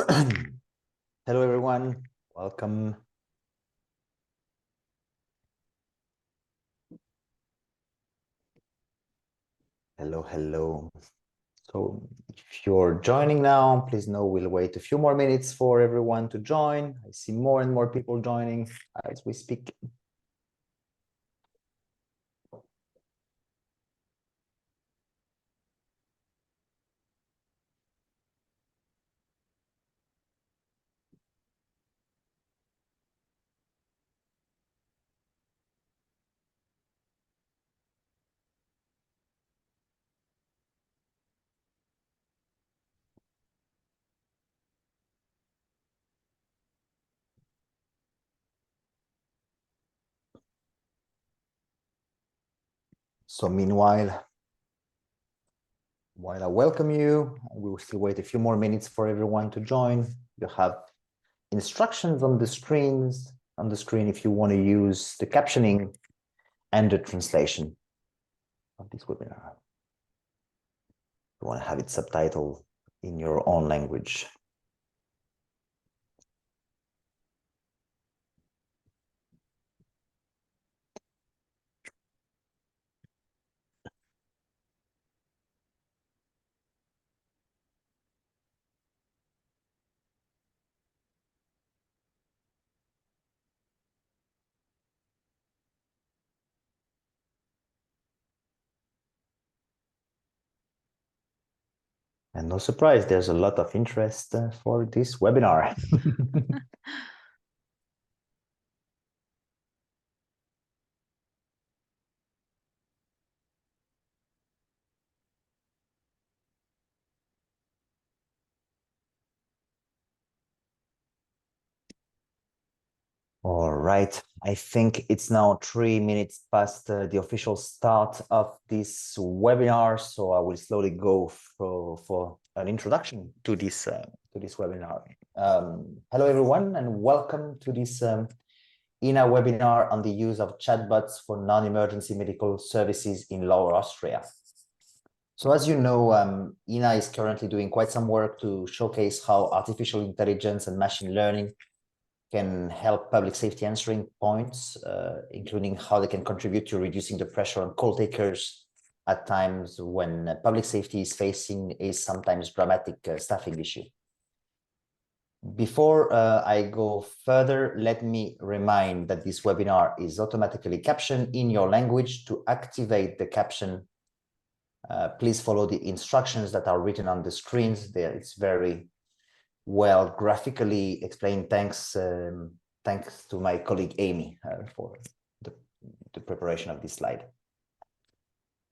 Hello, everyone. Welcome. Hello, hello. So if you're joining now, please know we'll wait a few more minutes for everyone to join. I see more and more people joining as we speak. So meanwhile, while I welcome you, we will still wait a few more minutes for everyone to join. You have instructions on the screen if you want to use the captioning and the translation of this webinar. You want to have it subtitled in your own language. And no surprise, there's a lot of interest for this webinar. All right, I think it's now 3 minutes past the official start of this webinar, so I will slowly go for an introduction to this webinar. Hello, everyone, and welcome to this EENA webinar on the use of chatbots for non-emergency medical services in Lower Austria. So as you know, EENA is currently doing quite some work to showcase how artificial intelligence and machine learning can help public safety answering points, including how they can contribute to reducing the pressure on call takers at times when public safety is facing a sometimes dramatic staffing issue. Before I go further, let me remind that this webinar is automatically captioned in your language. To activate the caption, please follow the instructions that are written on the screens there. It's very well graphically explained. Thanks to my colleague Amy for the preparation of this slide.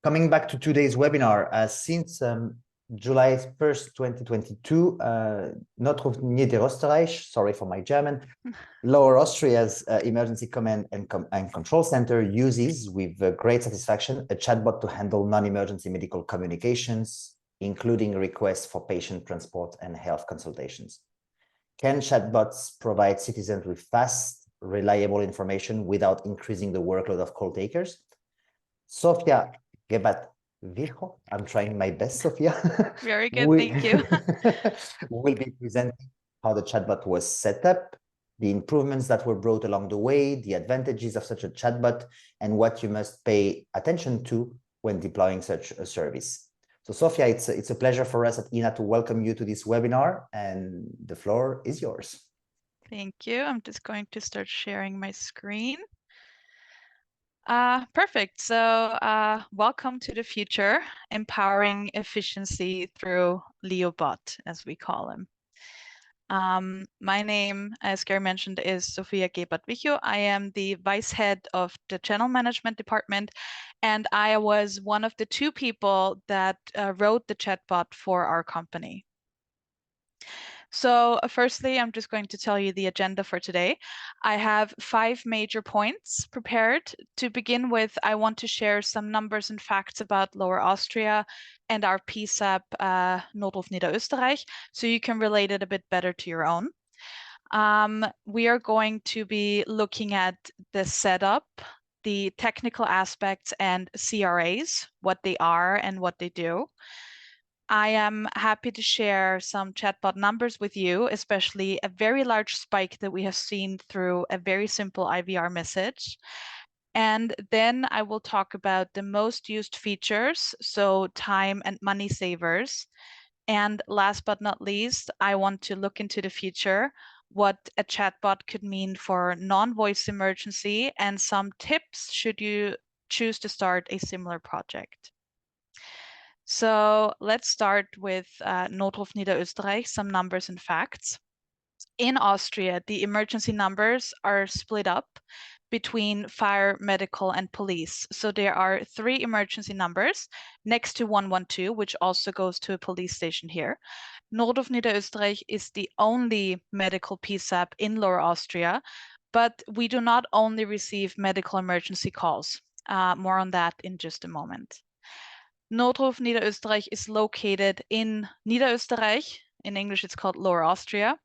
Coming back to today's webinar, since July 1st, 2022, Notruf Niederösterreich, sorry for my German, Lower Austria's Emergency Command and Control Center uses with great satisfaction a chatbot to handle non-emergency medical communications, including requests for patient transport and health consultations. Can chatbots provide citizens with fast, reliable information without increasing the workload of call takers? Sophia Gebath-Wicho, I'm trying my best, Sophia. Very good, thank you. Will be presenting how the chatbot was set up, the improvements that were brought along the way, the advantages of such a chatbot, and what you must pay attention to when deploying such a service. So Sophia, it's a pleasure for us at EENA to welcome you to this webinar, and the floor is yours. Thank you. I'm just going to start sharing my screen. Perfect. So welcome to the future, empowering efficiency through LeoBot, as we call him. My name, as Gary mentioned, is Sophia Gebath-Wicho. I am the vice head of the channel management department, and I was one of the 2 people that wrote the chatbot for our company. So firstly, I'm just going to tell you the agenda for today. I have 5 major points prepared. To begin with, I want to share some numbers and facts about Lower Austria and our PSAP Notruf Niederösterreich, so you can relate it a bit better to your own. We are going to be looking at the setup, the technical aspects and CRAs, what they are and what they do. I am happy to share some chatbot numbers with you, especially a very large spike that we have seen through a very simple IVR message. And then I will talk about the most used features, so time and money savers. And last but not least, I want to look into the future, what a chatbot could mean for non-voice emergency, and some tips should you choose to start a similar project. So let's start with Notruf Niederösterreich, some numbers and facts. In Austria, the emergency numbers are split up between fire, medical, and police. So there are 3 emergency numbers next to 112, which also goes to a police station here. Notruf Niederösterreich is the only medical PSAP in Lower Austria, but we do not only receive medical emergency calls. More on that in just a moment. Notruf Niederösterreich is located in Niederösterreich. In English, it's called Lower Austria.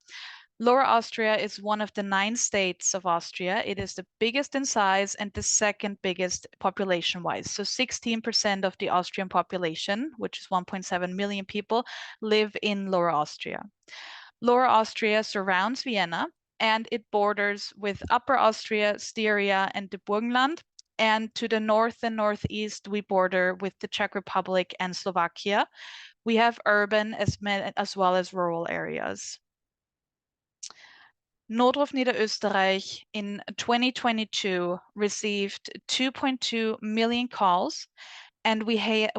Lower Austria is one of the 9 states of Austria. It is the biggest in size and the second biggest population-wise. So 16% of the Austrian population, which is 1.7 million people, live in Lower Austria. Lower Austria surrounds Vienna, and it borders with Upper Austria, Styria, and the Burgenland. And to the north and northeast, we border with the Czech Republic and Slovakia. We have urban as well as rural areas. Notruf Niederösterreich in 2022 received 2.2 million calls, and we had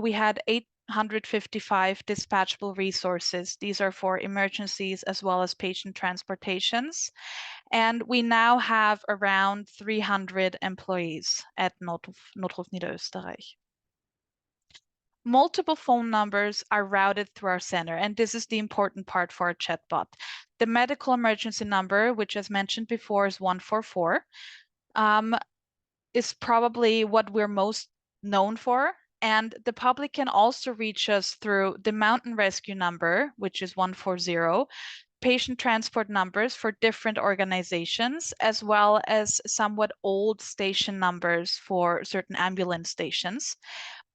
855 dispatchable resources. These are for emergencies as well as patient transportations. And we now have around 300 employees at Notruf Niederösterreich. Multiple phone numbers are routed through our center, and this is the important part for our chatbot. The medical emergency number, which as mentioned before is 144, is probably what we're most known for. And the public can also reach us through the mountain rescue number, which is 140, patient transport numbers for different organizations, as well as somewhat old station numbers for certain ambulance stations.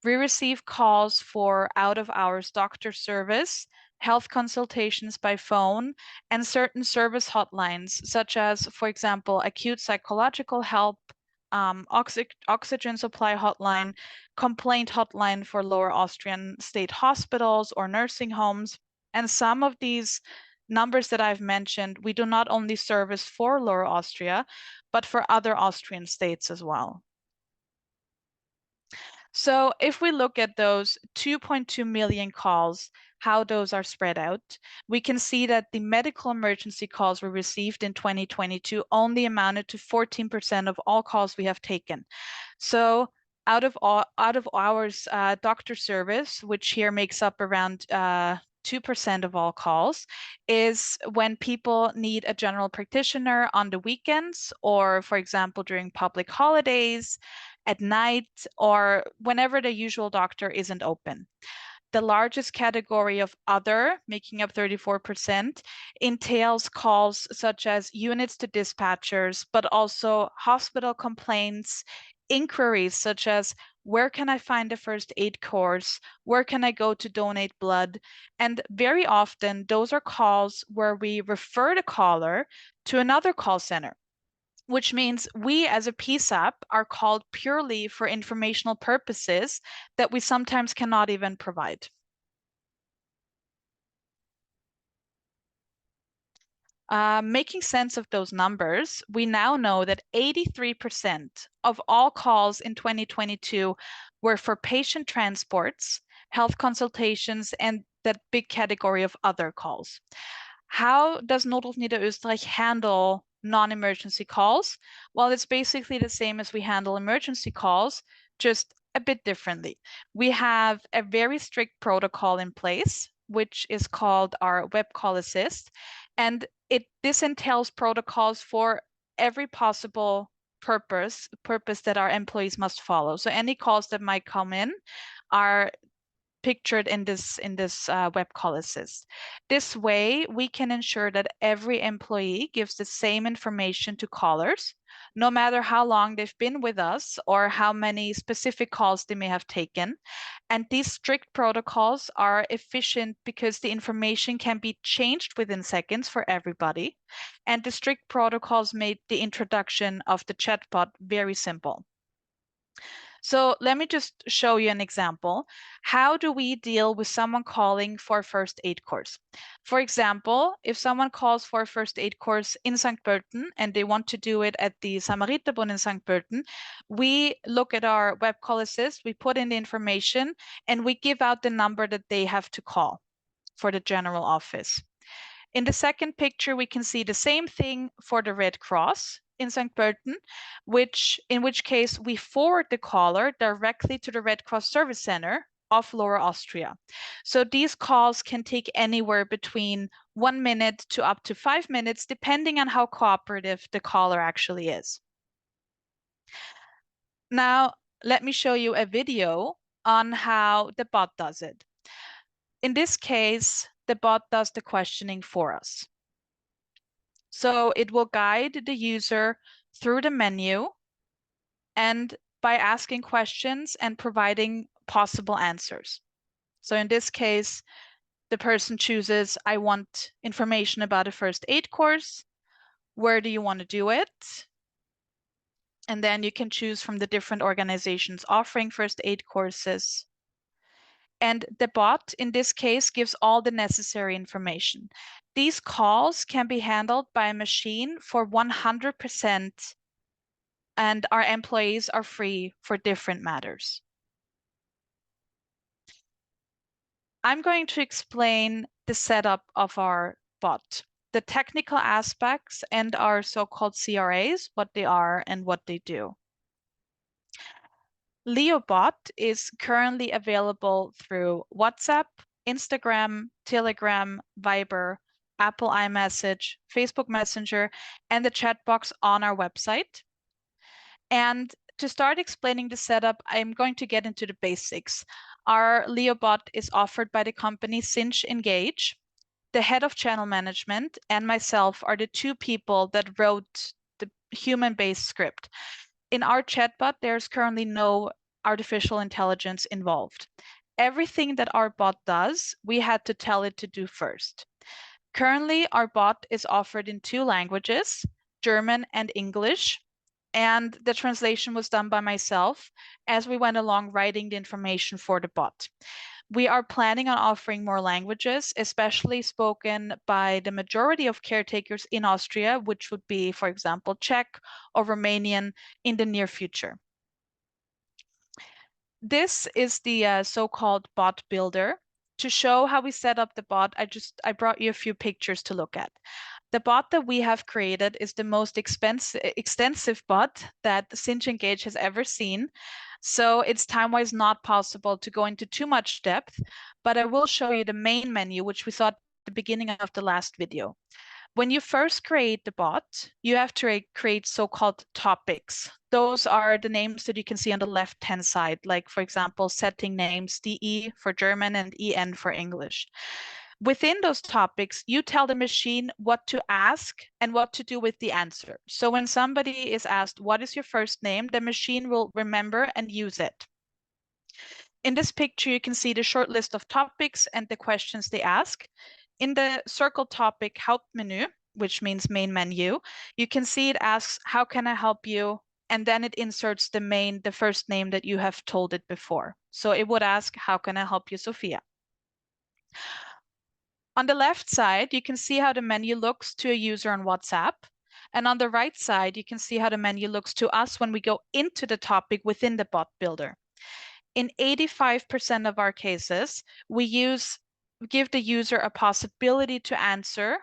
We receive calls for out-of-hours doctor service, health consultations by phone, and certain service hotlines, such as, for example, acute psychological help, oxygen supply hotline, complaint hotline for Lower Austrian state hospitals or nursing homes. And some of these numbers that I've mentioned, we do not only service for Lower Austria, but for other Austrian states as well. So if we look at those 2.2 million calls, how those are spread out, we can see that the medical emergency calls we received in 2022 only amounted to 14% of all calls we have taken. So out of hours doctor service, which here makes up around 2% of all calls, is when people need a general practitioner on the weekends, or for example, during public holidays, at night, or whenever the usual doctor isn't open. The largest category of other, making up 34%, entails calls such as units to dispatchers, but also hospital complaints, inquiries such as where can I find a first aid course, where can I go to donate blood, and very often those are calls where we refer the caller to another call center, which means we as a PSAP are called purely for informational purposes that we sometimes cannot even provide. Making sense of those numbers, we now know that 83% of all calls in 2022 were for patient transports, health consultations, and that big category of other calls. How does Notruf Niederösterreich handle non-emergency calls? Well, it's basically the same as we handle emergency calls, just a bit differently. We have a very strict protocol in place, which is called our web call assist. And this entails protocols for every possible purpose that our employees must follow. So any calls that might come in are pictured in this web call assist. This way, we can ensure that every employee gives the same information to callers, no matter how long they've been with us or how many specific calls they may have taken. And these strict protocols are efficient because the information can be changed within seconds for everybody. And the strict protocols made the introduction of the chatbot very simple. So let me just show you an example. How do we deal with someone calling for a first aid course? For example, if someone calls for a first aid course in St. Pölten and they want to do it at the Samariterbund in St. Pölten, we look at our web call assist, we put in the information, and we give out the number that they have to call for the general office. In the second picture, we can see the same thing for the Red Cross in St. Pölten, in which case we forward the caller directly to the Red Cross Service Center of Lower Austria. So these calls can take anywhere between 1 minute to up to 5 minutes, depending on how cooperative the caller actually is. Now, let me show you a video on how the bot does it. In this case, the bot does the questioning for us. So it will guide the user through the menu and by asking questions and providing possible answers. So in this case, the person chooses, I want information about a first aid course. Where do you want to do it? And then you can choose from the different organizations offering first aid courses. And the bot, in this case, gives all the necessary information. These calls can be handled by a machine for 100%, and our employees are free for different matters. I'm going to explain the setup of our bot, the technical aspects, and our so-called CRAs, what they are and what they do. LeoBot is currently available through WhatsApp, Instagram, Telegram, Viber, Apple iMessage, Facebook Messenger, and the chat box on our website. And to start explaining the setup, I'm going to get into the basics. Our LeoBot is offered by the company Sinch Engage. The head of channel management and myself are the two people that wrote the human-based script. In our chatbot, there's currently no artificial intelligence involved. Everything that our bot does, we had to tell it to do first. Currently, our bot is offered in 2 languages, German and English, and the translation was done by myself as we went along writing the information for the bot. We are planning on offering more languages, especially spoken by the majority of caretakers in Austria, which would be, for example, Czech or Romanian in the near future. This is the so-called bot builder. To show how we set up the bot, I brought you a few pictures to look at. The bot that we have created is the most extensive bot that Sinch Engage has ever seen. So it's time-wise not possible to go into too much depth, but I will show you the main menu, which we saw at the beginning of the last video. When you first create the bot, you have to create so-called topics. Those are the names that you can see on the left-hand side, like, for example, setting names, DE for German and EN for English. Within those topics, you tell the machine what to ask and what to do with the answer. So when somebody is asked, what is your first name? The machine will remember and use it. In this picture, you can see the short list of topics and the questions they ask. In the circle topic Hauptmenü, which means main menu, you can see it asks, how can I help you? And then it inserts the first name that you have told it before. So it would ask, how can I help you, Sophia? On the left side, you can see how the menu looks to a user on WhatsApp. And on the right side, you can see how the menu looks to us when we go into the topic within the bot builder. In 85% of our cases, we give the user a possibility to answer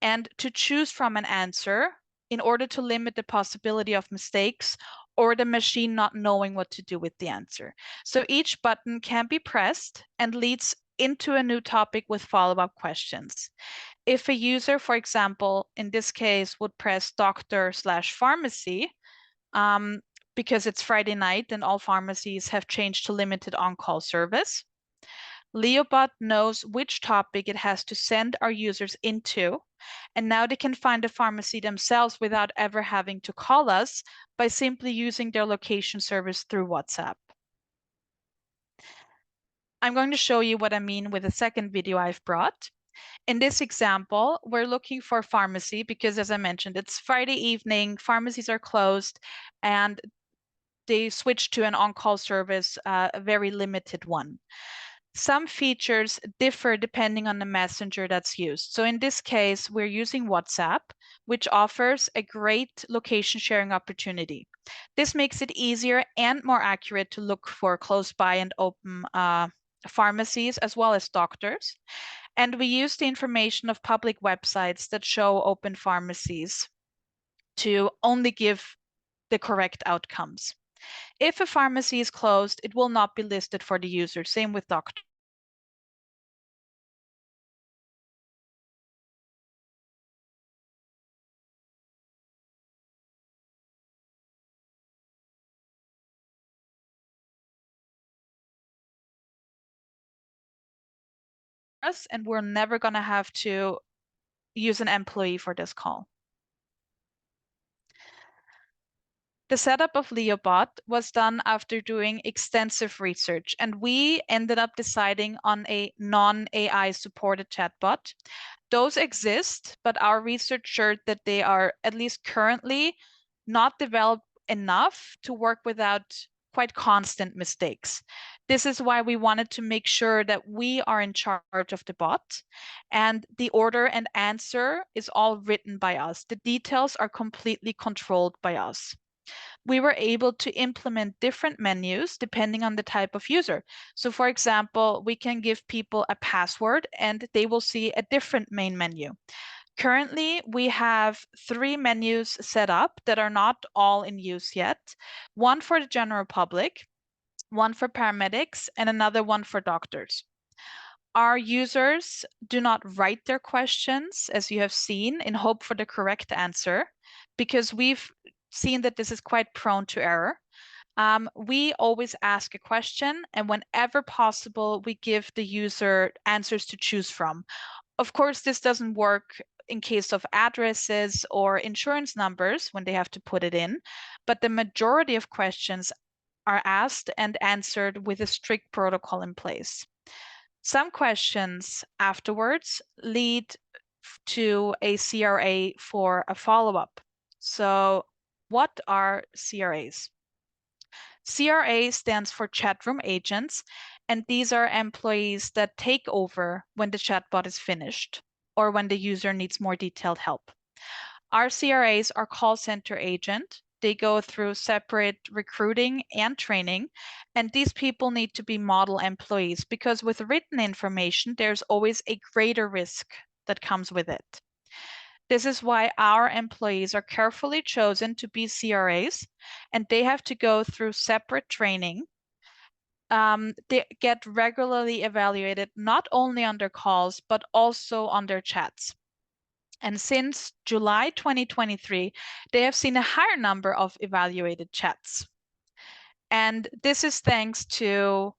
and to choose from an answer in order to limit the possibility of mistakes or the machine not knowing what to do with the answer. So each button can be pressed and leads into a new topic with follow-up questions. If a user, for example, in this case, would press doctor/pharmacy, because it's Friday night and all pharmacies have changed to limited on-call service, LeoBot knows which topic it has to send our users into, and now they can find a pharmacy themselves without ever having to call us by simply using their location service through WhatsApp. I'm going to show you what I mean with the second video I've brought. In this example, we're looking for pharmacy because, as I mentioned, it's Friday evening, pharmacies are closed, and they switched to an on-call service, a very limited one. Some features differ depending on the messenger that's used. So in this case, we're using WhatsApp, which offers a great location sharing opportunity. This makes it easier and more accurate to look for close by and open pharmacies as well as doctors. And we use the information of public websites that show open pharmacies to only give the correct outcomes. If a pharmacy is closed, it will not be listed for the user. Same with doctors. And we're never going to have to use an employee for this call. The setup of LeoBot was done after doing extensive research, and we ended up deciding on a non-AI supported chatbot. Those exist, but our research showed that they are, at least currently, not developed enough to work without quite constant mistakes. This is why we wanted to make sure that we are in charge of the bot, and the order and answer is all written by us. The details are completely controlled by us. We were able to implement different menus depending on the type of user. So for example, we can give people a password and they will see a different main menu. Currently, we have 3 menus set up that are not all in use yet. One for the general public, one for paramedics, and another one for doctors. Our users do not write their questions, as you have seen, in hope for the correct answer, because we've seen that this is quite prone to error. We always ask a question, and whenever possible, we give the user answers to choose from. Of course, this doesn't work in case of addresses or insurance numbers when they have to put it in, but the majority of questions are asked and answered with a strict protocol in place. Some questions afterwards lead to a CRA for a follow-up. So what are CRAs? CRA stands for chat room agents, and these are employees that take over when the chatbot is finished or when the user needs more detailed help. Our CRAs are call center agent. They go through separate recruiting and training, and these people need to be model employees because with written information, there's always a greater risk that comes with it. This is why our employees are carefully chosen to be CRAs, and they have to go through separate training. They get regularly evaluated not only on their calls, but also on their chats. And since July 2023, they have seen a higher number of evaluated chats. And this is thanks to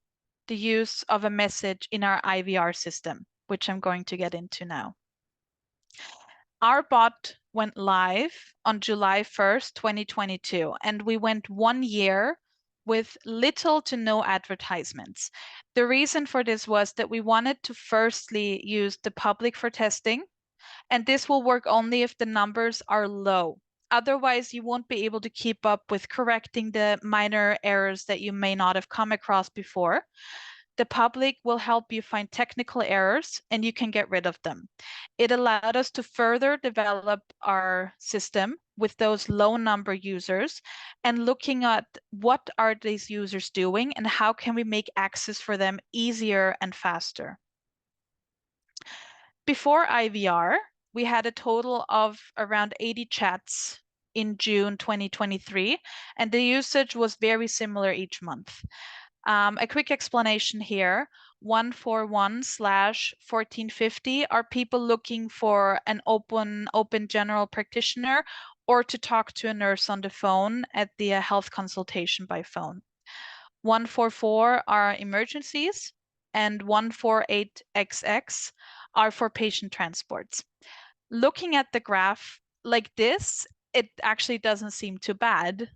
the use of a message in our IVR system, which I'm going to get into now. Our bot went live on July 1st, 2022, and we went 1 year with little to no advertisements. The reason for this was that we wanted to firstly use the public for testing, and this will work only if the numbers are low. Otherwise, you won't be able to keep up with correcting the minor errors that you may not have come across before. The public will help you find technical errors and you can get rid of them. It allowed us to further develop our system with those low number users and looking at what are these users doing and how can we make access for them easier and faster. Before IVR, we had a total of around 80 chats in June 2023, and the usage was very similar each month. A quick explanation here, 141/1450 are people looking for an open general practitioner or to talk to a nurse on the phone at the health consultation by phone. 144 are emergencies, and 148XX are for patient transports. Looking at the graph like this, it actually doesn't seem too bad.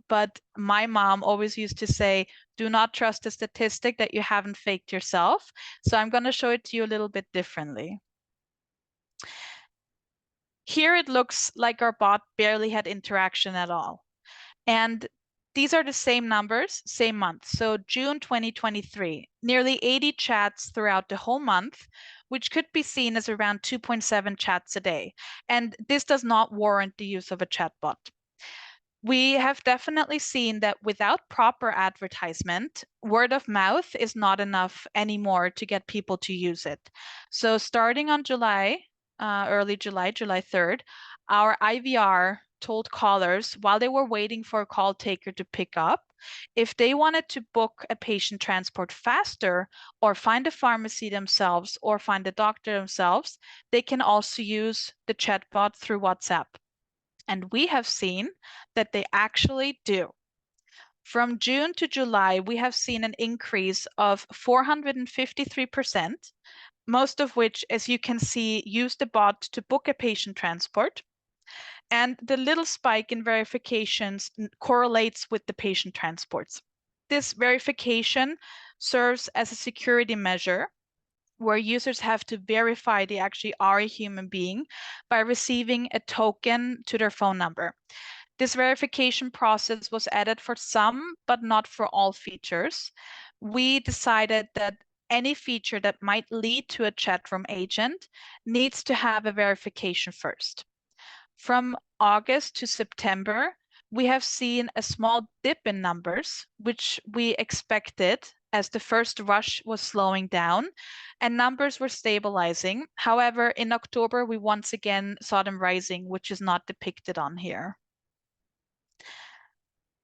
But my mom always used to say, do not trust a statistic that you haven't faked yourself. So I'm going to show it to you a little bit differently. Here it looks like our bot barely had interaction at all. And these are the same numbers, same month. So June 2023, nearly 80 chats throughout the whole month, which could be seen as around 2.7 chats a day. And this does not warrant the use of a chatbot. We have definitely seen that without proper advertisement, word of mouth is not enough anymore to get people to use it. So starting on early July, July 3rd, our IVR told callers while they were waiting for a call taker to pick up, if they wanted to book a patient transport faster or find a pharmacy themselves or find a doctor themselves, they can also use the chatbot through WhatsApp. And we have seen that they actually do. From June to July, we have seen an increase of 453%, most of which, as you can see, use the bot to book a patient transport. And the little spike in verifications correlates with the patient transports. This verification serves as a security measure where users have to verify they actually are a human being by receiving a token to their phone number. This verification process was added for some, but not for all features. We decided that any feature that might lead to a chat room agent needs to have a verification first. From August to September, we have seen a small dip in numbers, which we expected as the first rush was slowing down and numbers were stabilizing. However, in October, we once again saw them rising, which is not depicted on here.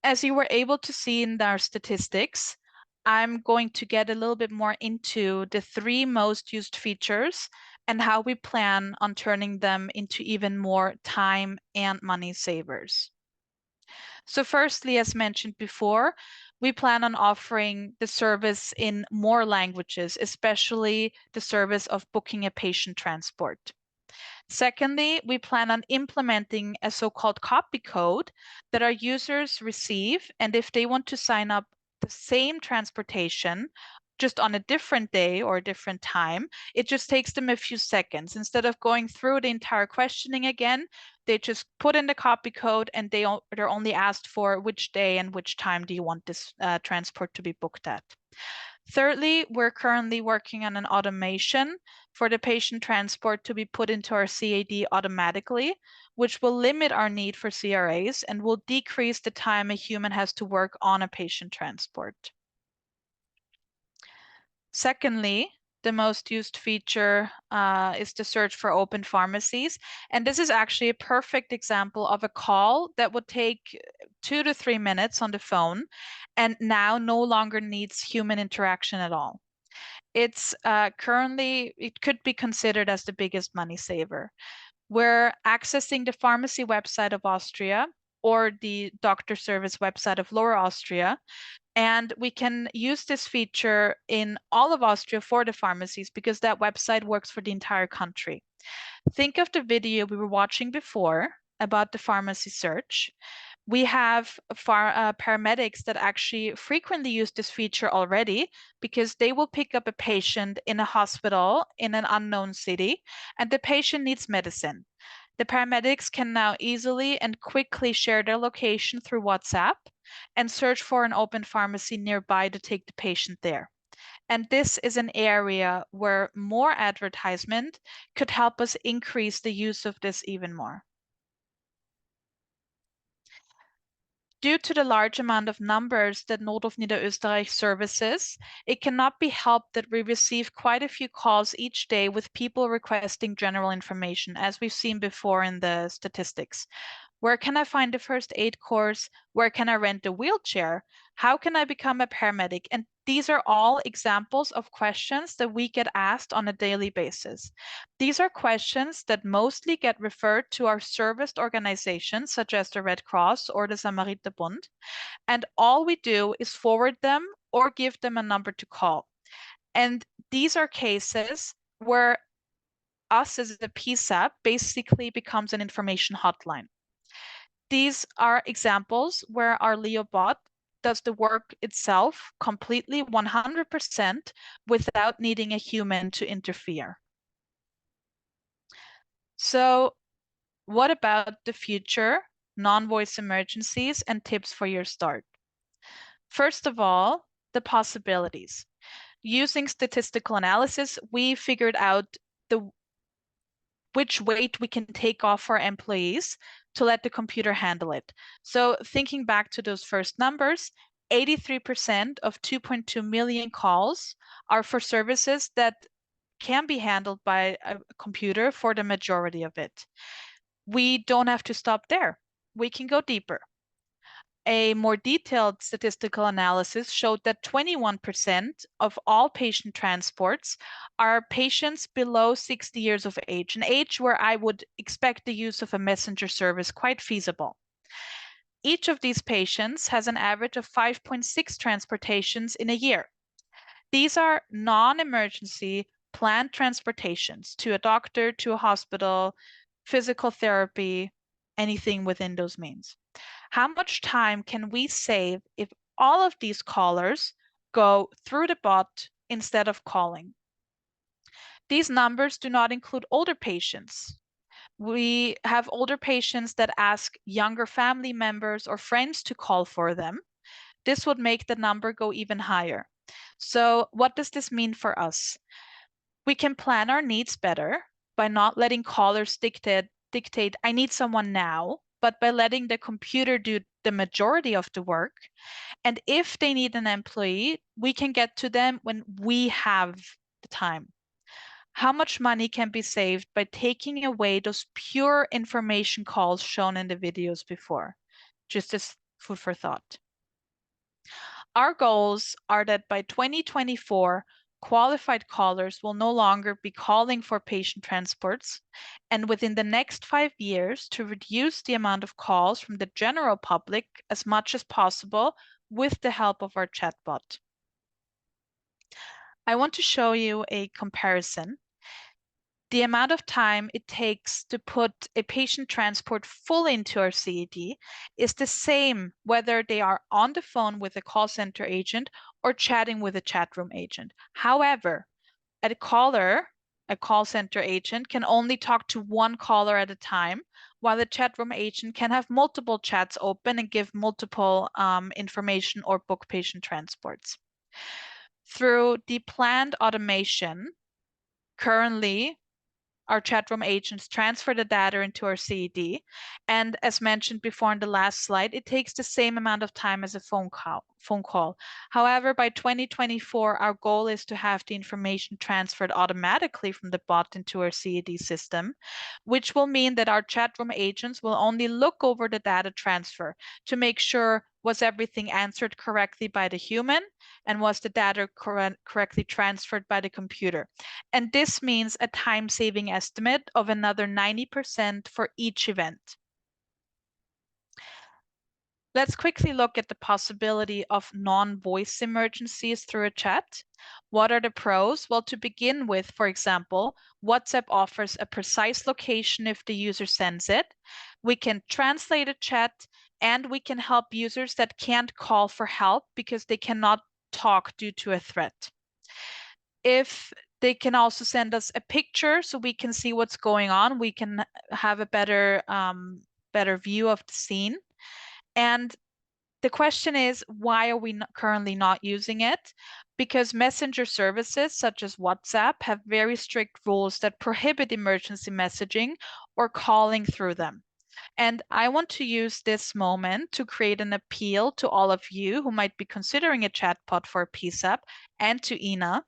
As you were able to see in our statistics, I'm going to get a little bit more into the 3 most used features and how we plan on turning them into even more time and money savers. So firstly, as mentioned before, we plan on offering the service in more languages, especially the service of booking a patient transport. Secondly, we plan on implementing a so-called copy code that our users receive, and if they want to sign up the same transportation just on a different day or a different time, it just takes them a few seconds. Instead of going through the entire questioning again, they just put in the copy code and they're only asked for which day and which time do you want this transport to be booked at. Thirdly, we're currently working on an automation for the patient transport to be put into our CAD automatically, which will limit our need for CRAs and will decrease the time a human has to work on a patient transport. Secondly, the most used feature is the search for open pharmacies. And this is actually a perfect example of a call that would take 2 to 3 minutes on the phone and now no longer needs human interaction at all. It's currently, it could be considered as the biggest money saver. We're accessing the pharmacy website of Austria or the doctor service website of Lower Austria. And we can use this feature in all of Austria for the pharmacies because that website works for the entire country. Think of the video we were watching before about the pharmacy search. We have paramedics that actually frequently use this feature already because they will pick up a patient in a hospital in an unknown city and the patient needs medicine. The paramedics can now easily and quickly share their location through WhatsApp and search for an open pharmacy nearby to take the patient there. And this is an area where more advertisement could help us increase the use of this even more. Due to the large amount of numbers that Notruf Niederösterreich services, it cannot be helped that we receive quite a few calls each day with people requesting general information, as we've seen before in the statistics. Where can I find a first aid course? Where can I rent a wheelchair? How can I become a paramedic? And these are all examples of questions that we get asked on a daily basis. These are questions that mostly get referred to our serviced organizations, such as the Red Cross or the Samariterbund. And all we do is forward them or give them a number to call. And these are cases where us as a PSAP basically becomes an information hotline. These are examples where our Leo bot does the work itself completely 100% without needing a human to interfere. So what about the future, non-voice emergencies, and tips for your start? First of all, the possibilities. Using statistical analysis, we figured out which weight we can take off our employees to let the computer handle it. So thinking back to those first numbers, 83% of 2.2 million calls are for services that can be handled by a computer for the majority of it. We don't have to stop there. We can go deeper. A more detailed statistical analysis showed that 21% of all patient transports are patients below 60 years of age, an age where I would expect the use of a messenger service quite feasible. Each of these patients has an average of 5.6 transportations in a year. These are non-emergency planned transportations to a doctor, to a hospital, physical therapy, anything within those means. How much time can we save if all of these callers go through the bot instead of calling? These numbers do not include older patients. We have older patients that ask younger family members or friends to call for them. This would make the number go even higher. So what does this mean for us? We can plan our needs better by not letting callers dictate, I need someone now, but by letting the computer do the majority of the work. And if they need an employee, we can get to them when we have the time. How much money can be saved by taking away those pure information calls shown in the videos before? Just as food for thought. Our goals are that by 2024, qualified callers will no longer be calling for patient transports, and within the next 5 years to reduce the amount of calls from the general public as much as possible with the help of our chatbot. I want to show you a comparison. The amount of time it takes to put a patient transport fully into our CAD is the same whether they are on the phone with a call center agent or chatting with a chat room agent. However, a call center agent can only talk to one caller at a time, while a chat room agent can have multiple chats open and give multiple information or book patient transports. Through the planned automation, currently, our chat room agents transfer the data into our CAD. And as mentioned before in the last slide, it takes the same amount of time as a phone call. However, by 2024, our goal is to have the information transferred automatically from the bot into our CAD system, which will mean that our chat room agents will only look over the data transfer to make sure was everything answered correctly by the human and was the data correctly transferred by the computer. And this means a time-saving estimate of another 90% for each event. Let's quickly look at the possibility of non-voice emergencies through a chat. What are the pros? Well, to begin with, for example, WhatsApp offers a precise location if the user sends it. We can translate a chat, and we can help users that can't call for help because they cannot talk due to a threat. If they can also send us a picture so we can see what's going on, we can have a better view of the scene. And the question is, why are we currently not using it? Because messenger services such as WhatsApp have very strict rules that prohibit emergency messaging or calling through them. And I want to use this moment to create an appeal to all of you who might be considering a chatbot for a PSAP and to EENA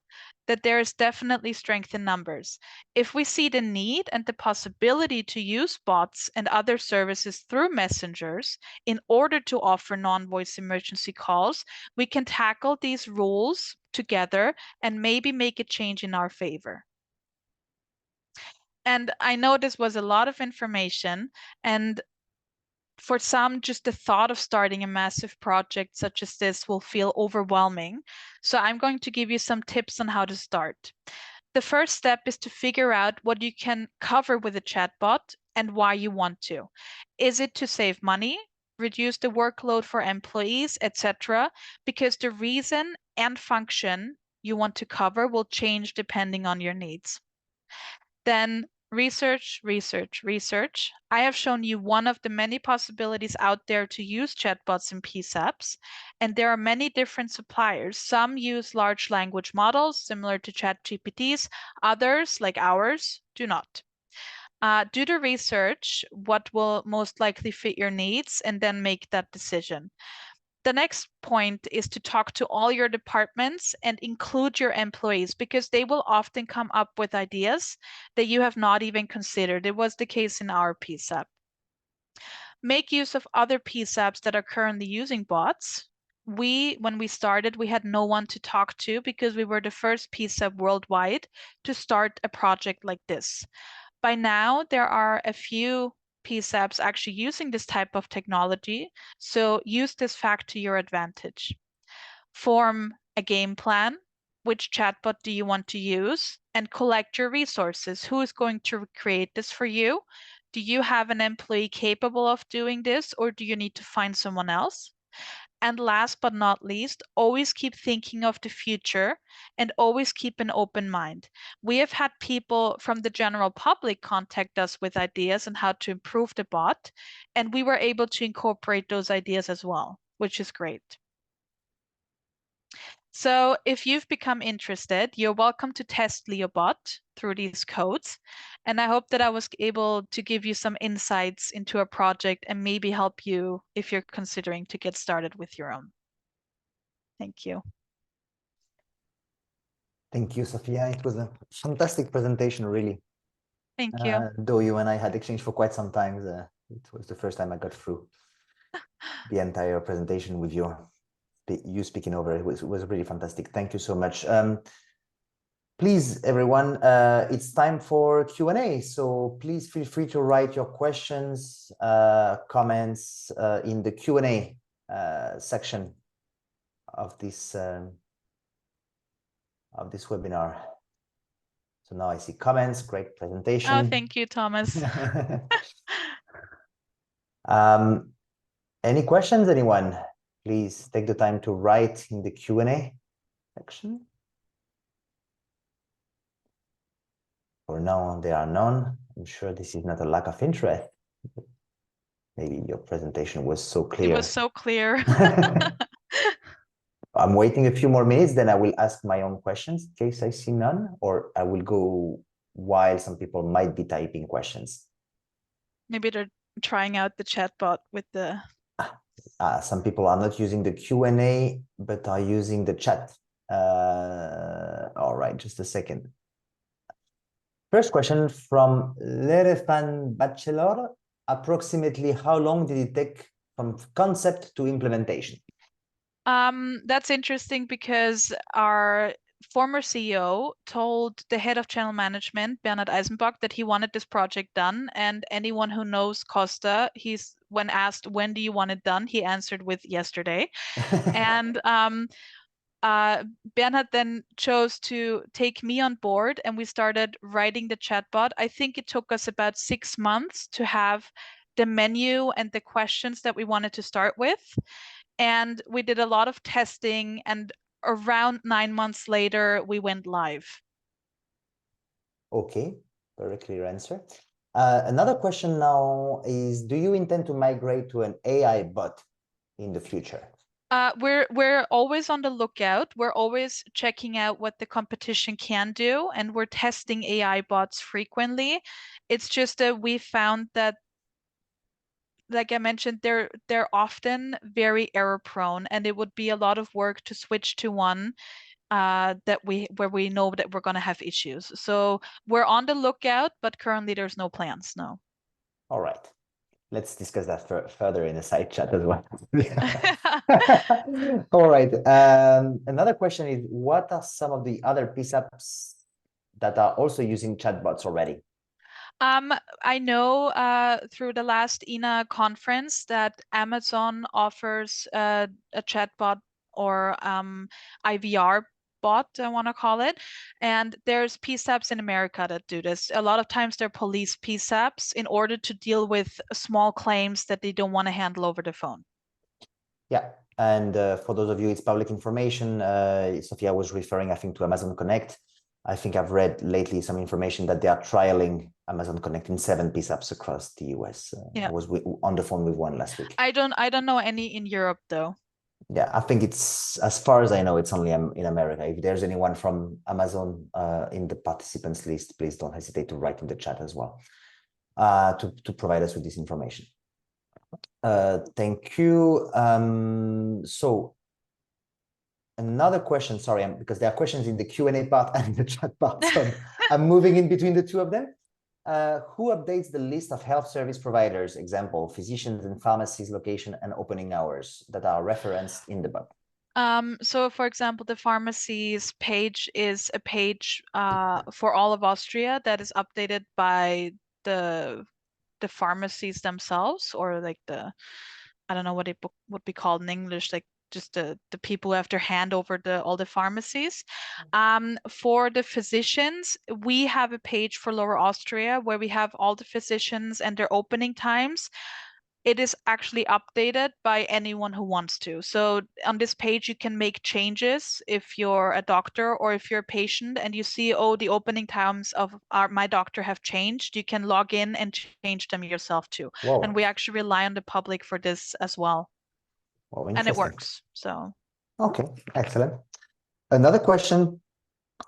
that there is definitely strength in numbers. If we see the need and the possibility to use bots and other services through messengers in order to offer non-voice emergency calls, we can tackle these rules together and maybe make a change in our favor. And I know this was a lot of information, and for some, just the thought of starting a massive project such as this will feel overwhelming. So I'm going to give you some tips on how to start. The first step is to figure out what you can cover with a chatbot and why you want to. Is it to save money, reduce the workload for employees, etc.? Because the reason and function you want to cover will change depending on your needs. Then research, research, research. I have shown you one of the many possibilities out there to use chatbots and PSAPs, and there are many different suppliers. Some use large language models similar to ChatGPTs, others, like ours, do not. Do the research, what will most likely fit your needs, and then make that decision. The next point is to talk to all your departments and include your employees, because they will often come up with ideas that you have not even considered. It was the case in our PSAP. Make use of other PSAPs that are currently using bots. When we started, we had no one to talk to because we were the first PSAP worldwide to start a project like this. By now, there are a few PSAPs actually using this type of technology, so use this fact to your advantage. Form a game plan. Which chatbot do you want to use? And collect your resources. Who is going to create this for you? Do you have an employee capable of doing this, or do you need to find someone else? And last but not least, always keep thinking of the future and always keep an open mind. We have had people from the general public contact us with ideas on how to improve the bot, and we were able to incorporate those ideas as well, which is great. So if you've become interested, you're welcome to test LeoBot through these codes. And I hope that I was able to give you some insights into a project and maybe help you if you're considering to get started with your own. Thank you. Thank you, Sophia. It was a fantastic presentation, really. Thank you. Though you and I had exchanged for quite some time, it was the first time I got through the entire presentation with you speaking over. It was really fantastic. Thank you so much. Please, everyone, it's time for Q&A. So please feel free to write your questions, comments in the Q&A section of this webinar. So now I see comments. Great presentation. Oh, thank you, Thomas. Any questions, anyone? Please take the time to write in the Q&A section. For now, there are none. I'm sure this is not a lack of interest. Maybe your presentation was so clear. It was so clear. I'm waiting a few more minutes, then I will ask my own questions in case I see none, or I will go while some people might be typing questions. Maybe they're trying out the chatbot with the... Some people are not using the Q&A, but are using the chat. All right, just a second. First question from Lerefan Bachelor. Approximately how long did it take from concept to implementation? That's interesting because our former CEO told the head of channel management, Bernhard Eisenbach, that he wanted this project done. And anyone who knows Costa, when asked, when do you want it done? He answered with yesterday. And Bernhard then chose to take me on board and we started writing the chatbot. I think it took us about 6 months to have the menu and the questions that we wanted to start with. And we did a lot of testing, and around 9 months later, we went live. Okay, very clear answer. Another question now is, do you intend to migrate to an AI bot in the future? We're always on the lookout. We're always checking out what the competition can do, and we're testing AI bots frequently. It's just that we found that, like I mentioned, they're often very error prone, and it would be a lot of work to switch to one where we know that we're going to have issues. So we're on the lookout, but currently there's no plans. No. All right. Let's discuss that further in a side chat as well. All right. Another question is, what are some of the other PSAPs that are also using chatbots already? I know through the last EENA conference that Amazon offers a chatbot or IVR bot, I want to call it. And there's PSAPs in America that do this. A lot of times they're police PSAPs in order to deal with small claims that they don't want to handle over the phone. Yeah, and for those of you, it's public information. Sophia was referring, I think, to Amazon Connect. I think I've read lately some information that they are trialing Amazon Connect in 7 PSAPs across the US. Yeah. I was on the phone with one last week. I don't know any in Europe though. Yeah, I think it's, as far as I know, it's only in America. If there's anyone from Amazon in the participants list, please don't hesitate to write in the chat as well to provide us with this information. Thank you. So another question, sorry, because there are questions in the Q&A part and in the chat part, so I'm moving in between the two of them. Who updates the list of health service providers, example, physicians and pharmacies, location and opening hours that are referenced in the bot? So for example, the pharmacies page is a page for all of Austria that is updated by the pharmacies themselves, or like I don't know what it would be called in English, like just the people who have to hand over all the pharmacies. For the physicians, we have a page for Lower Austria where we have all the physicians and their opening times. It is actually updated by anyone who wants to. So on this page, you can make changes if you're a doctor or if you're a patient and you see, oh, the opening times of my doctor have changed. You can log in and change them yourself too. Whoa. And we actually rely on the public for this as well. Well, and it works. So okay, excellent. Another question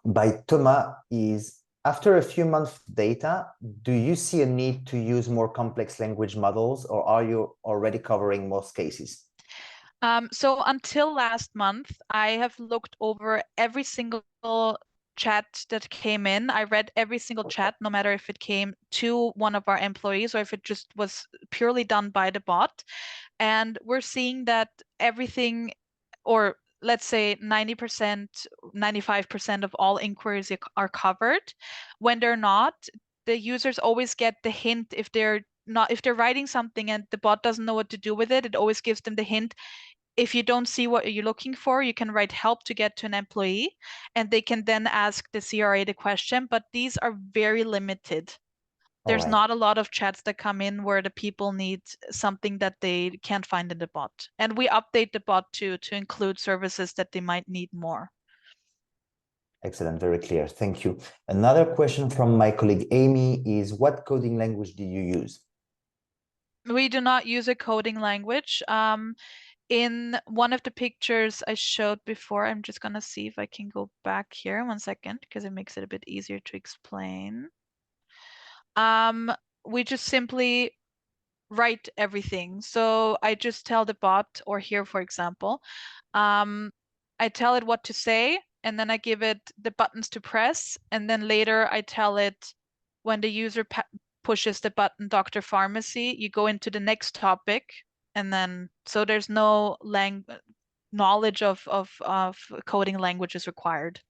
by Thomas is, after a few months of data, do you see a need to use more complex language models, or are you already covering most cases? So until last month, I have looked over every single chat that came in. I read every single chat, no matter if it came to one of our employees or if it just was purely done by the bot. And we're seeing that everything, or let's say 90%, 95% of all inquiries are covered. When they're not, the users always get the hint if they're writing something and the bot doesn't know what to do with it, it always gives them the hint. If you don't see what you're looking for, you can write help to get to an employee, and they can then ask the CRA the question, but these are very limited. There's not a lot of chats that come in where the people need something that they can't find in the bot. And we update the bot to include services that they might need more. Excellent, very clear. Thank you. Another question from my colleague Amy is, what coding language do you use? We do not use a coding language. In one of the pictures I showed before, I'm just going to see if I can go back here 1 second because it makes it a bit easier to explain. We just simply write everything. So I just tell the bot, or here, for example, I tell it what to say, and then I give it the buttons to press, and then later I tell it when the user pushes the button Dr. Pharmacy, you go into the next topic, and then so there's no knowledge of coding languages required,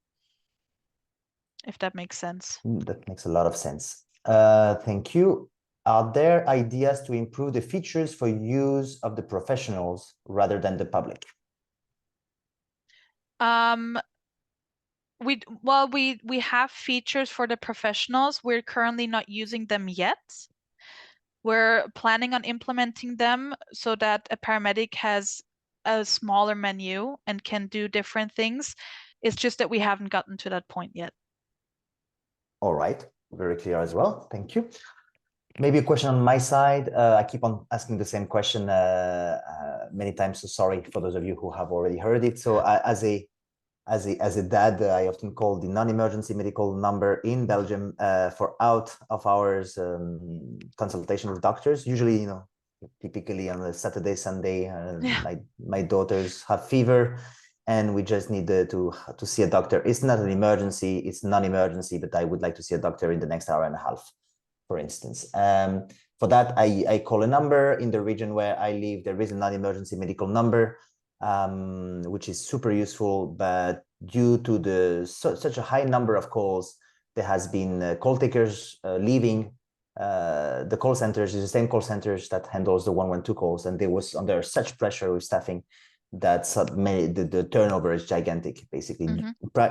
if that makes sense. That makes a lot of sense. Thank you. Are there ideas to improve the features for use of the professionals rather than the public? We have features for the professionals. We're currently not using them yet. We're planning on implementing them so that a paramedic has a smaller menu and can do different things. It's just that we haven't gotten to that point yet. All right, very clear as well. Thank you. Maybe a question on my side. I keep on asking the same question many times, so sorry for those of you who have already heard it. So as a dad, I often call the non-emergency medical number in Belgium for out of hours consultation with doctors. Usually, typically on a Saturday, Sunday, my daughters have fever, and we just need to see a doctor. It's not an emergency, it's non-emergency, but I would like to see a doctor in the next hour and a half, for instance. For that, I call a number. In the region where I live, there is a non-emergency medical number, which is super useful, but due to such a high number of calls, there has been call takers leaving the call centers is the same call centers that handles the 112 calls, and they was under such pressure with staffing that the turnover is gigantic, basically,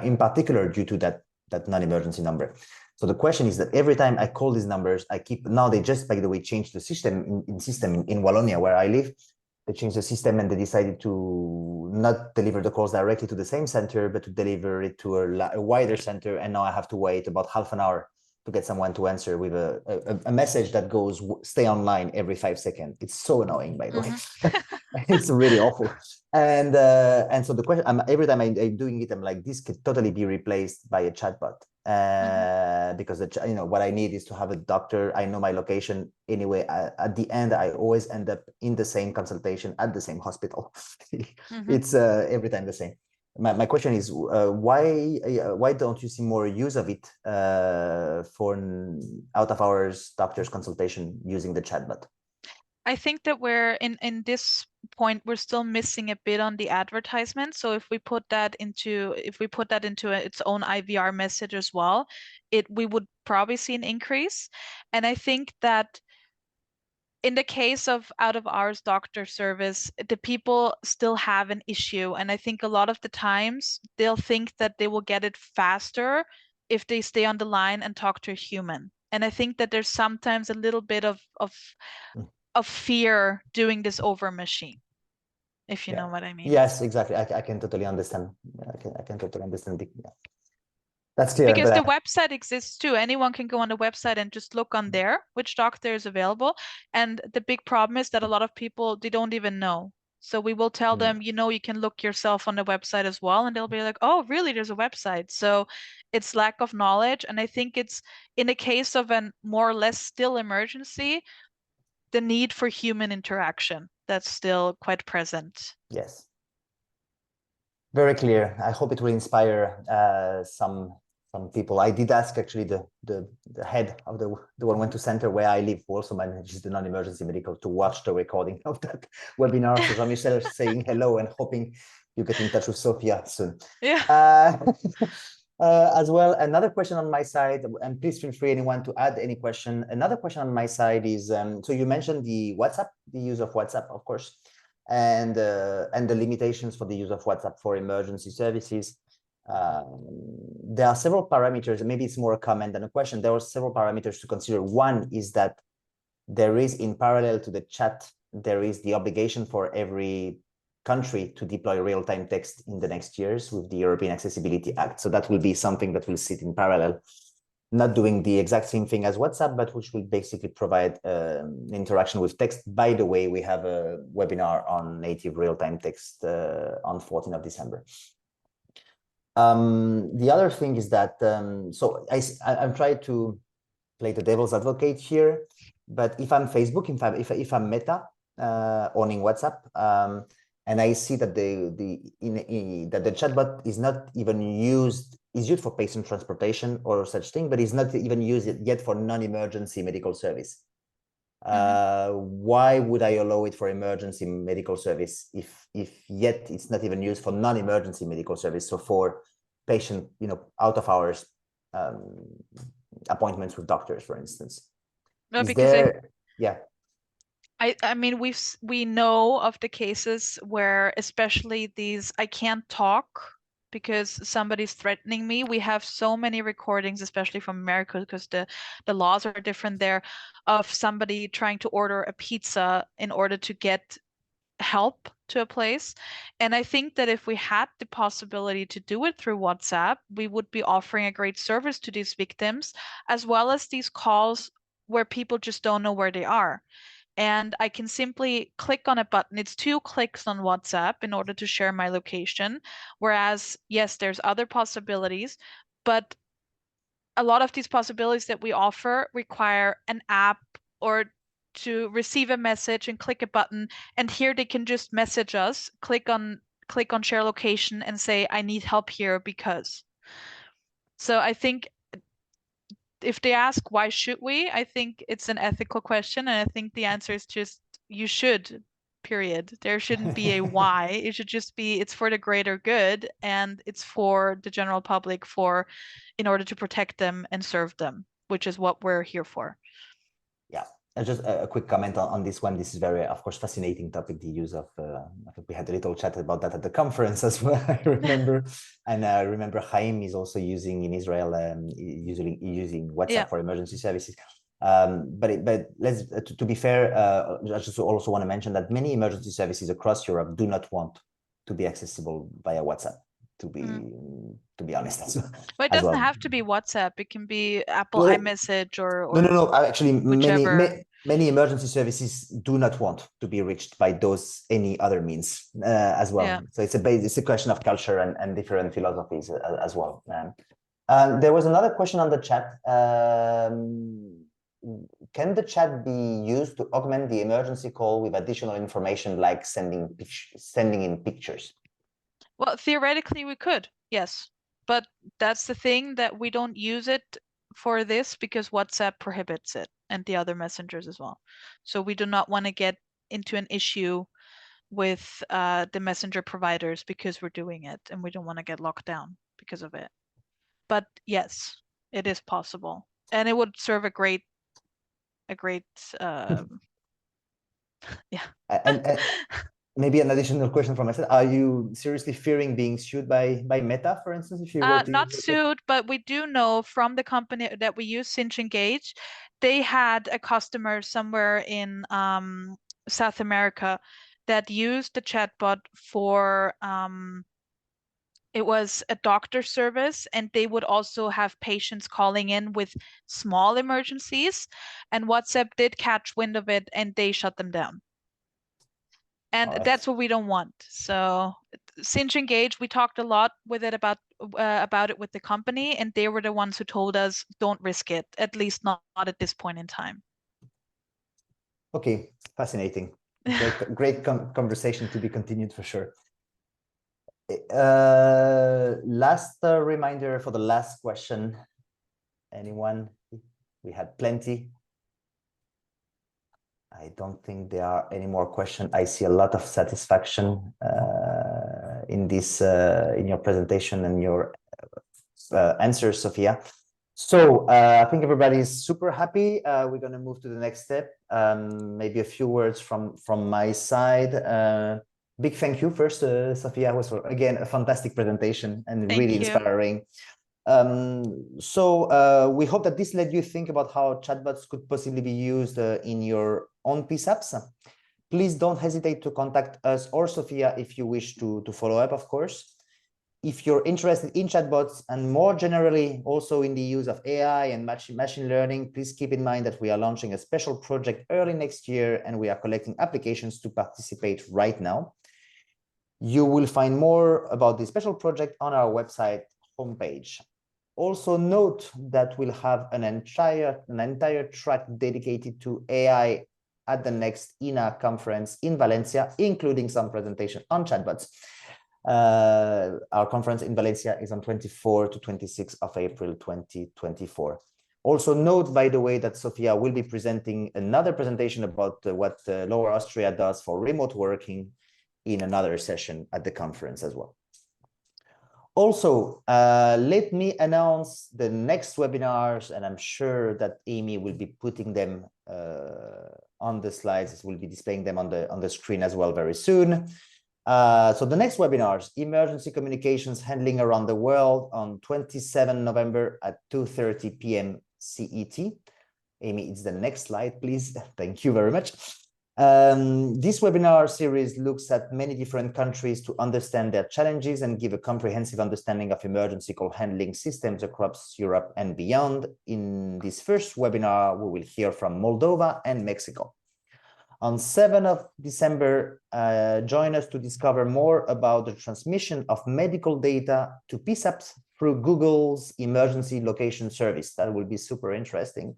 in particular due to that non-emergency number. So the question is that every time I call these numbers, now they just, by the way, changed the system in Wallonia, where I live. They changed the system and they decided to not deliver the calls directly to the same center, but to deliver it to a wider center. And now I have to wait about half an hour to get someone to answer with a message that goes, stay online every 5 seconds. It's so annoying, by the way. It's really awful. And so the question, every time I'm doing it, I'm like, this could totally be replaced by a chatbot. Because what I need is to have a doctor. I know my location anyway. At the end, I always end up in the same consultation at the same hospital. It's every time the same. My question is, why don't you see more use of it for out of hours doctor's consultation using the chatbot? I think that we're in this point, we're still missing a bit on the advertisement. So if we put that into its own IVR message as well, we would probably see an increase. And I think that in the case of out of hours doctor service, the people still have an issue. And I think a lot of the times they'll think that they will get it faster if they stay on the line and talk to a human. And I think that there's sometimes a little bit of fear doing this over machine, if you know what I mean. Yes, exactly. I can totally understand. I can totally understand. That's clear. Because the website exists too. Anyone can go on the website and just look on there which doctor is available. And the big problem is that a lot of people, they don't even know. So we will tell them, you can look yourself on the website as well. And they'll be like, oh, really? There's a website. So it's lack of knowledge. And I think it's in the case of a more or less still emergency, the need for human interaction that's still quite present. Yes. Very clear. I hope it will inspire some people. I did ask actually the head of the 112 center where I live, who also manages the non-emergency medical, to watch the recording of that webinar. So Jean-Michel saying hello and hoping you get in touch with Sophia soon. Yeah. As well, another question on my side, and please feel free anyone to add any question. Another question on my side is, so you mentioned the use of WhatsApp, of course, and the limitations for the use of WhatsApp for emergency services. There are several parameters, and maybe it's more a comment than a question. There are several parameters to consider. One is that there is, in parallel to the chat, there is the obligation for every country to deploy real-time text in the next years with the European Accessibility Act. So that will be something that will sit in parallel, not doing the exact same thing as WhatsApp, but which will basically provide interaction with text. By the way, we have a webinar on native real-time text on 14th of December. The other thing is that, so I'm trying to play the devil's advocate here, but if I'm Facebook, if I'm Meta owning WhatsApp, and I see that that the chatbot is not even used for patient transportation or such thing, but is not even used yet for non-emergency medical service. Why would I allow it for emergency medical service if yet it's not even used for non-emergency medical service? So for patient, out of hours appointments with doctors, for instance. No, I mean, we know of the cases where, especially these, I can't talk because somebody's threatening me. We have so many recordings, especially from America, because the laws are different there, of somebody trying to order a pizza in order to get help to a place. And I think that if we had the possibility to do it through WhatsApp, we would be offering a great service to these victims, as well as these calls where people just don't know where they are. And I can simply click on a button. It's 2 clicks on WhatsApp in order to share my location. Whereas, yes, there's other possibilities, but a lot of these possibilities that we offer require an app or to receive a message and click a button. And here they can just message us, click on share location and say, I need help here because. So I think if they ask why should we, I think it's an ethical question, and I think the answer is just you should, period. There shouldn't be a why. It should just be it's for the greater good and it's for the general public in order to protect them and serve them, which is what we're here for. just a quick comment on this one. This is very, of course, fascinating topic, the use of, I think we had a little chat about that at the conference as well, I remember. And I remember Chaim is also using in Israel, using WhatsApp for emergency services. But let's, to be fair, I just also want to mention that many emergency services across Europe do not want to be accessible via WhatsApp, to be honest. But it doesn't have to be WhatsApp. It can be Apple iMessage or no. Actually, whichever. many emergency services do not want to be reached by any other means as well. Yeah. So it's a question of culture and different philosophies as well. There was another question on the chat. Can the chat be used to augment the emergency call with additional information like sending in pictures? Well, theoretically we could, yes. But that's the thing, that we don't use it for this because WhatsApp prohibits it, and the other messengers as well. So we do not want to get into an issue with the messenger providers because we're doing it, and we don't want to get locked down because of it. But yes, it is possible, and it would serve a great yeah. And maybe an additional question from myself: are you seriously fearing being sued by Meta, for instance, if you were to not sued, but we do know from the company that we use, Cinch Engage, they had a customer somewhere in South America that used the chatbot for it was a doctor service, and they would also have patients calling in with small emergencies, and WhatsApp did catch wind of it and they shut them down. And that's what we don't want. So Cinch Engage, we talked a lot with it about it with the company, and they were the ones who told us don't risk it, at least not at this point in time. Okay, fascinating. Great conversation to be continued for sure. Last reminder for the last question. Anyone? We had plenty. I don't think there are any more questions. I see a lot of satisfaction in this in your presentation and your answers, Sophia. So I think everybody is super happy. We're going to move to the next step. Maybe a few words from my side. Big thank you first, Sophia. It was again a fantastic presentation and really inspiring. So we hope that this led you think about how chatbots could possibly be used in your own PSAPs. Please don't hesitate to contact us or Sophia if you wish to follow up, of course. If you're interested in chatbots and more generally also in the use of AI and machine learning, please keep in mind that we are launching a special project early next year, and we are collecting applications to participate right now. You will find more about this special project on our website homepage. Also note that we'll have an entire track dedicated to AI at the next EENA conference in Valencia, including some presentation on chatbots. Our conference in Valencia is on 24 to 26 of April 2024. Also note, by the way, that Sophia will be presenting another presentation about what Lower Austria does for remote working in another session at the conference as well. Also, let me announce the next webinars, and I'm sure that Amy will be putting them on the slides. We'll be displaying them on the screen as well very soon. So the next webinars, Emergency Communications Handling Around the World, on 27 November at 2:30 p.m. CET. Amy, it's the next slide, please. Thank you very much. This webinar series looks at many different countries to understand their challenges and give a comprehensive understanding of emergency call handling systems across Europe and beyond. In this first webinar, we will hear from Moldova and Mexico. On 7th of December, join us to discover more about the transmission of medical data to PSAPs through Google's emergency location service. That will be super interesting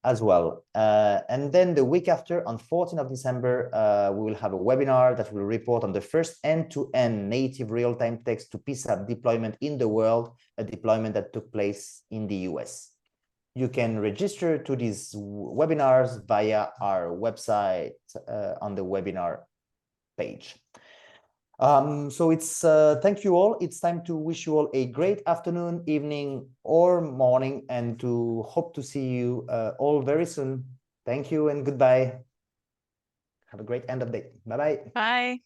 as well. And then the week after, on 14th of December, we will have a webinar that will report on the first end-to-end native real-time text to PSAP deployment in the world, a deployment that took place in the US. You can register to these webinars via our website on the webinar page. So it's thank you all. It's time to wish you all a great afternoon, evening, or morning, and to hope to see you all very soon. Thank you and goodbye. Have a great end of day. Bye-bye. Bye.